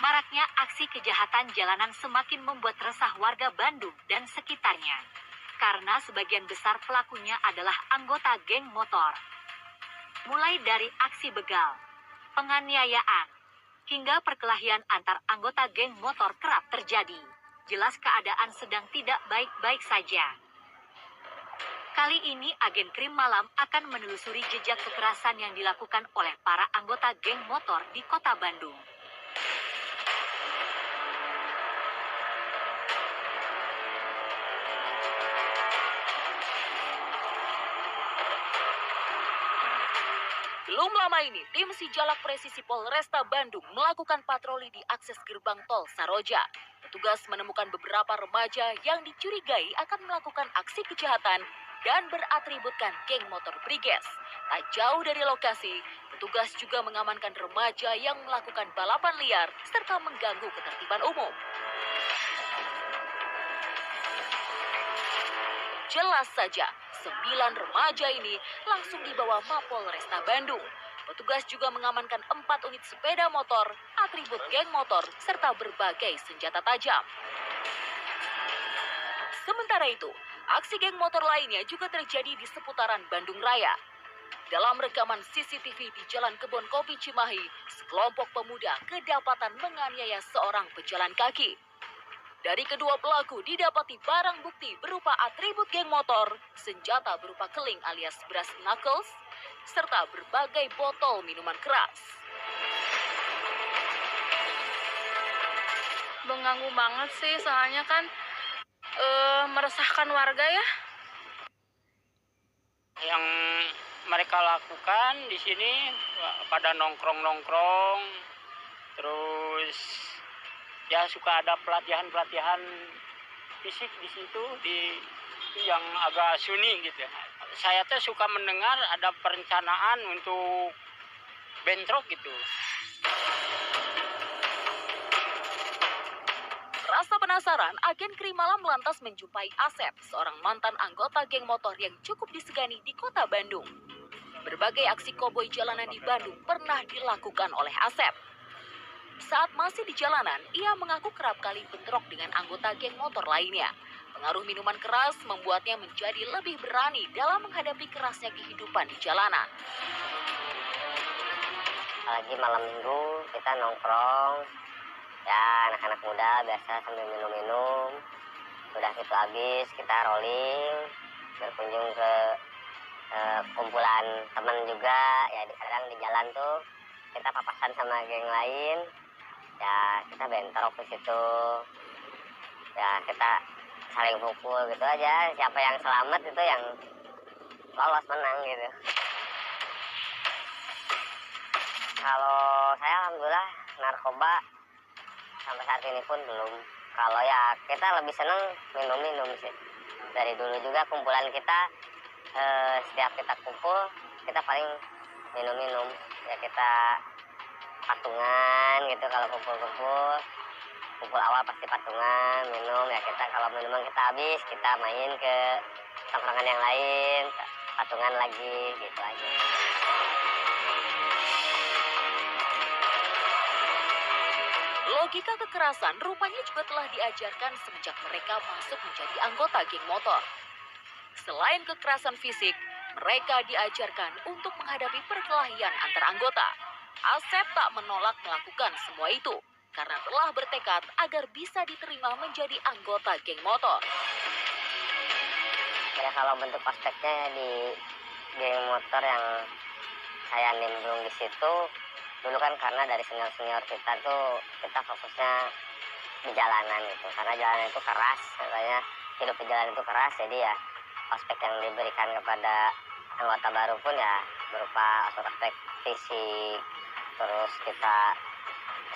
Maraknya aksi kejahatan jalanan semakin membuat resah warga Bandung dan sekitarnya. Karena sebagian besar pelakunya adalah anggota geng motor. Mulai dari aksi begal, penganiayaan, hingga perkelahian antar anggota geng motor kerap terjadi. Jelas keadaan sedang tidak baik-baik saja. Kali ini agen krim malam akan menelusuri jejak kekerasan yang dilakukan oleh para anggota geng motor di kota Bandung. Belum lama ini, tim Sijalak Presisi Polresta Bandung melakukan patroli di akses gerbang tol Saroja. Petugas menemukan beberapa remaja yang dicurigai akan melakukan aksi kejahatan dan beratributkan geng motor Briges. Tak jauh dari lokasi, petugas juga mengamankan remaja yang melakukan balapan liar serta mengganggu ketertiban umum. Jelas saja, 9 remaja ini langsung dibawa Mapolresta Bandung. Petugas juga mengamankan 4 unit sepeda motor, atribut geng motor, serta berbagai senjata tajam. Sementara itu, aksi geng motor lainnya juga terjadi di seputaran Bandung Raya. Dalam rekaman CCTV di Jalan Kebon Kopi Cimahi, sekelompok pemuda kedapatan menganiaya seorang pejalan kaki. Dari kedua pelaku didapati barang bukti berupa atribut geng motor, senjata berupa keling alias brass knuckles, serta berbagai botol minuman keras. Mengganggu banget sih, soalnya kan meresahkan warga ya. Yang mereka lakukan di sini pada nongkrong-nongkrong, terus ya suka ada pelatihan fisik di situ yang agak sunyi gitu. Saya tuh suka mendengar ada perencanaan untuk bentrok gitu. Rasa penasaran, agen krim malam lantas menjumpai Asep, seorang mantan anggota geng motor yang cukup disegani di kota Bandung. Berbagai aksi koboi jalanan di Bandung pernah dilakukan oleh Asep. Saat masih di jalanan, ia mengaku kerap kali bentrok dengan anggota geng motor lainnya. Pengaruh minuman keras membuatnya menjadi lebih berani dalam menghadapi kerasnya kehidupan di jalanan. Lagi malam minggu kita nongkrong, ya anak-anak muda biasa sambil minum-minum. Udah gitu habis kita rolling, berkunjung ke kumpulan teman juga, ya kadang di jalan tuh kita papasan sama geng lain. Ya kita bentrok di situ, ya kita saling pukul gitu aja. Siapa yang selamat itu yang lolos menang gitu. Kalau saya alhamdulillah narkoba sampai saat ini pun belum. Kalau ya kita lebih seneng minum sih. Dari dulu juga kumpulan kita setiap kita kumpul kita paling minum. Ya kita patungan gitu kalau kumpul awal pasti patungan minum, ya kita kalau minuman kita habis kita main ke tongkrongan yang lain, patungan lagi gitu aja. Logika kekerasan rupanya juga telah diajarkan semenjak mereka masuk menjadi anggota geng motor. Selain kekerasan fisik, mereka diajarkan untuk menghadapi perkelahian antar anggota. Asep tak menolak melakukan semua itu karena telah bertekad agar bisa diterima menjadi anggota geng motor. Ya kalau bentuk ospeknya di geng motor yang saya nimbrung di situ, dulu kan karena dari senior kita tuh kita fokusnya di jalanan gitu, karena jalanan itu keras, katanya hidup di jalan itu keras, jadi ya ospek yang diberikan kepada anggota baru pun ya berupa ospek fisik, terus kita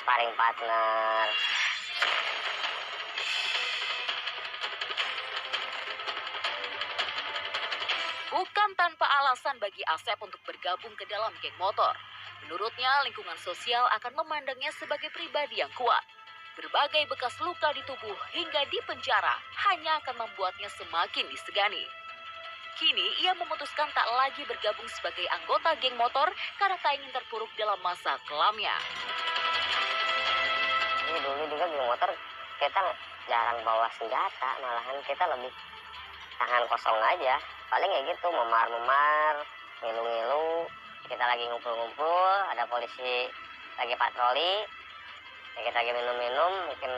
sparring partner. Bukan tanpa alasan bagi Asep untuk bergabung ke dalam geng motor. Menurutnya, lingkungan sosial akan memandangnya sebagai pribadi yang kuat. Berbagai bekas luka di tubuh hingga di penjara hanya akan membuatnya semakin disegani. Kini, ia memutuskan tak lagi bergabung sebagai anggota geng motor karena tak ingin terpuruk dalam masa kelamnya. Jadi dulu juga geng motor kita jarang bawa senjata, malahan kita lebih tangan kosong aja. Paling ya gitu, memar-memar, ngilu-ngilu. Kita lagi ngumpul-ngumpul, ada polisi lagi patroli, ya kita lagi minum-minum, mungkin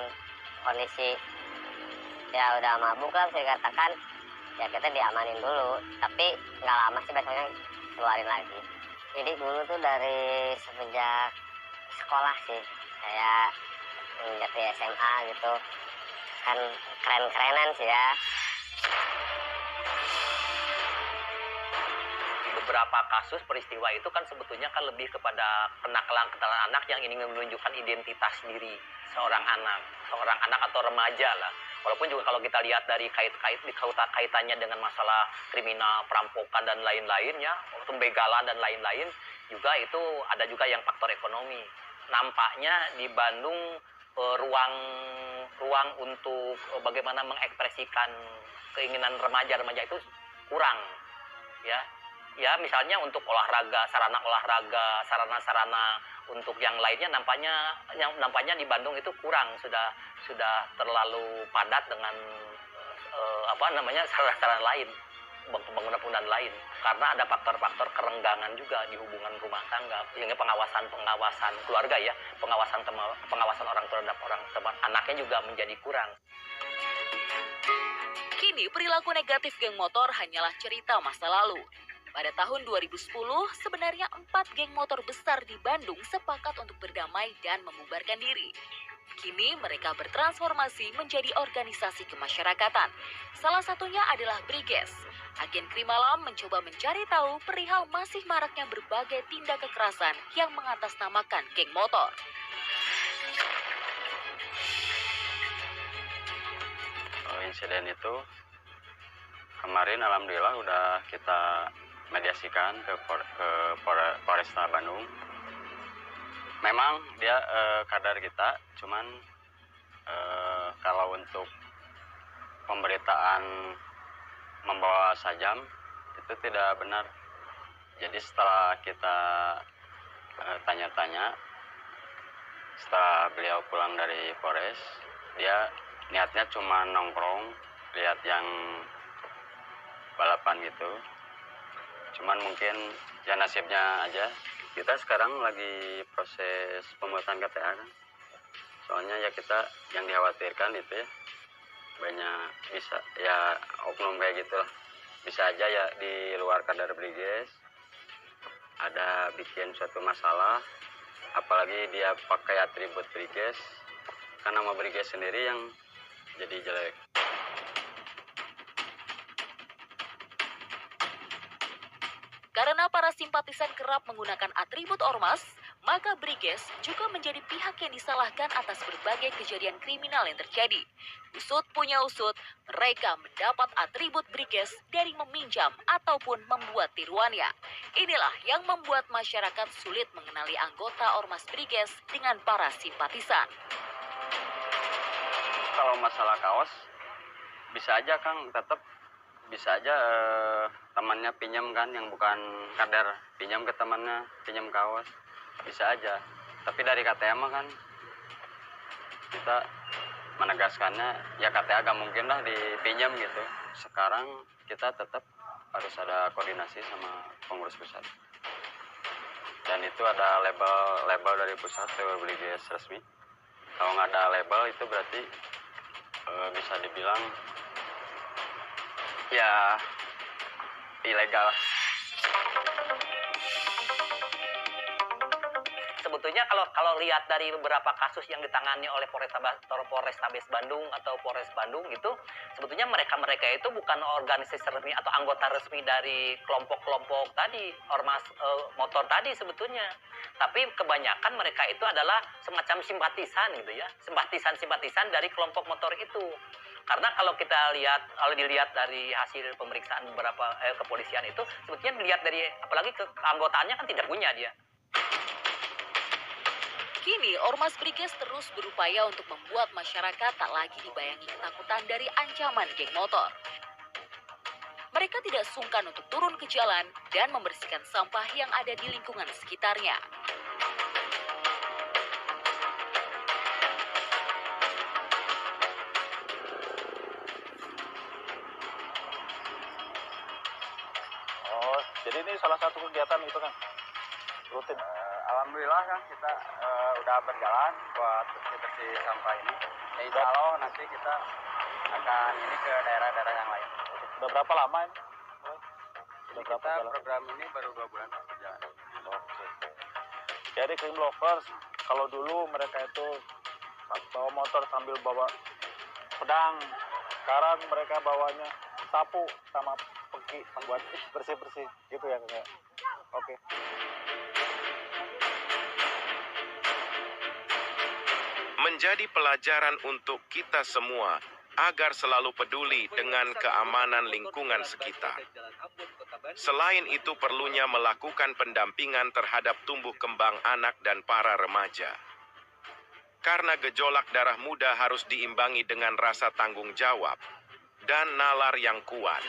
kondisi ya udah mabuk lah bisa dikatakan, ya kita diamanin dulu. Tapi nggak lama sih, biasanya keluarin lagi. Jadi dulu tuh dari semenjak sekolah sih, saya menjak di SMA gitu, kan keren-kerenan sih ya. Beberapa kasus peristiwa itu kan sebetulnya kan lebih kepada kenakalan anak yang ingin menunjukkan identitas diri seorang anak atau remaja lah. Walaupun juga kalau kita lihat dari kaitannya dengan masalah kriminal, perampokan dan lain-lainnya, pembegalan dan lain-lain, juga itu ada juga yang faktor ekonomi. Nampaknya di Bandung ruang untuk bagaimana mengekspresikan keinginan remaja-remaja itu kurang, ya. Ya misalnya untuk olahraga, sarana-sarana untuk yang lainnya nampaknya di Bandung itu kurang, sudah terlalu padat dengan sarana-sarana lain, pembangunan lain, karena ada faktor-faktor kerenggangan juga di hubungan rumah tangga, sehingga pengawasan keluarga ya, pengawasan orang tua terhadap orang teman anaknya juga menjadi kurang. Kini perilaku negatif geng motor hanyalah cerita masa lalu. Pada tahun 2010, sebenarnya 4 geng motor besar di Bandung sepakat untuk berdamai dan membubarkan diri. Kini mereka bertransformasi menjadi organisasi kemasyarakatan. Salah satunya adalah Briges. Agen Krimalam mencoba mencari tahu perihal masih maraknya berbagai tindak kekerasan yang mengatasnamakan geng motor. Insiden itu kemarin alhamdulillah udah kita mediasikan ke Polresta Bandung. Memang dia kadar kita, cuman kalau untuk pemberitaan membawa sajam itu tidak benar. Jadi setelah kita tanya-tanya, setelah beliau pulang dari Polres, dia niatnya cuma nongkrong, lihat yang balapan gitu. Cuman mungkin ya nasibnya aja. Kita sekarang lagi proses pembuatan KTA kan. Soalnya ya kita yang dikhawatirkan itu ya banyak bisa ya oknum kayak gitu lah. Bisa aja ya di luar kadar Briges ada bikin suatu masalah, apalagi dia pakai atribut Briges, kan nama Briges sendiri yang jadi jelek. Karena para simpatisan kerap menggunakan atribut ormas, maka Briges juga menjadi pihak yang disalahkan atas berbagai kejadian kriminal yang terjadi. Usut punya usut, mereka mendapat atribut Briges dari meminjam ataupun membuat tiruannya. Inilah yang membuat masyarakat sulit mengenali anggota ormas Briges dengan para simpatisan. Kalau masalah kaos, bisa aja Kang, tetap bisa aja temannya pinjam kan, yang bukan kader pinjam ke temannya, pinjam kaos, bisa aja. Tapi dari KTA mah kan kita menegaskannya ya KTA gak mungkin lah dipinjam gitu. Sekarang kita tetap harus ada koordinasi sama pengurus pusat, dan itu ada label dari pusat lewat Briges resmi. Kalau nggak ada label itu berarti bisa dibilang ya ilegal. Sebetulnya kalau lihat dari beberapa kasus yang ditangani oleh Polrestabes Bandung atau Polres Bandung itu, sebetulnya mereka itu bukan organisasi resmi atau anggota resmi dari kelompok-kelompok tadi, ormas motor tadi sebetulnya. Tapi kebanyakan mereka itu adalah semacam simpatisan gitu ya, simpatisan dari kelompok motor itu. Karena kalau dilihat dari hasil pemeriksaan beberapa kepolisian itu, sebetulnya dilihat dari apalagi keanggotaannya kan tidak punya dia. Kini, Ormas Briges terus berupaya untuk membuat masyarakat tak lagi dibayangi ketakutan dari ancaman geng motor. Mereka tidak sungkan untuk turun ke jalan dan membersihkan sampah yang ada di lingkungan sekitarnya. ini salah satu kegiatan itu kan rutin. Alhamdulillah kan kita udah berjalan buat bersih-bersih sampah ini. Ya, insya Allah nanti kita akan ini ke daerah-daerah yang lain. Udah berapa lama ini? Jadi kita program ini baru 2 bulan berjalan. Oke. Jadi Clean Lovers, kalau dulu mereka itu bawa motor sambil bawa pedang, sekarang mereka bawanya sapu sama peki buat bersih-bersih gitu ya Kang. Oke. Menjadi pelajaran untuk kita semua agar selalu peduli dengan keamanan lingkungan sekitar. Selain itu perlunya melakukan pendampingan terhadap tumbuh kembang anak dan para remaja. Karena gejolak darah muda harus diimbangi dengan rasa tanggung jawab dan nalar yang kuat.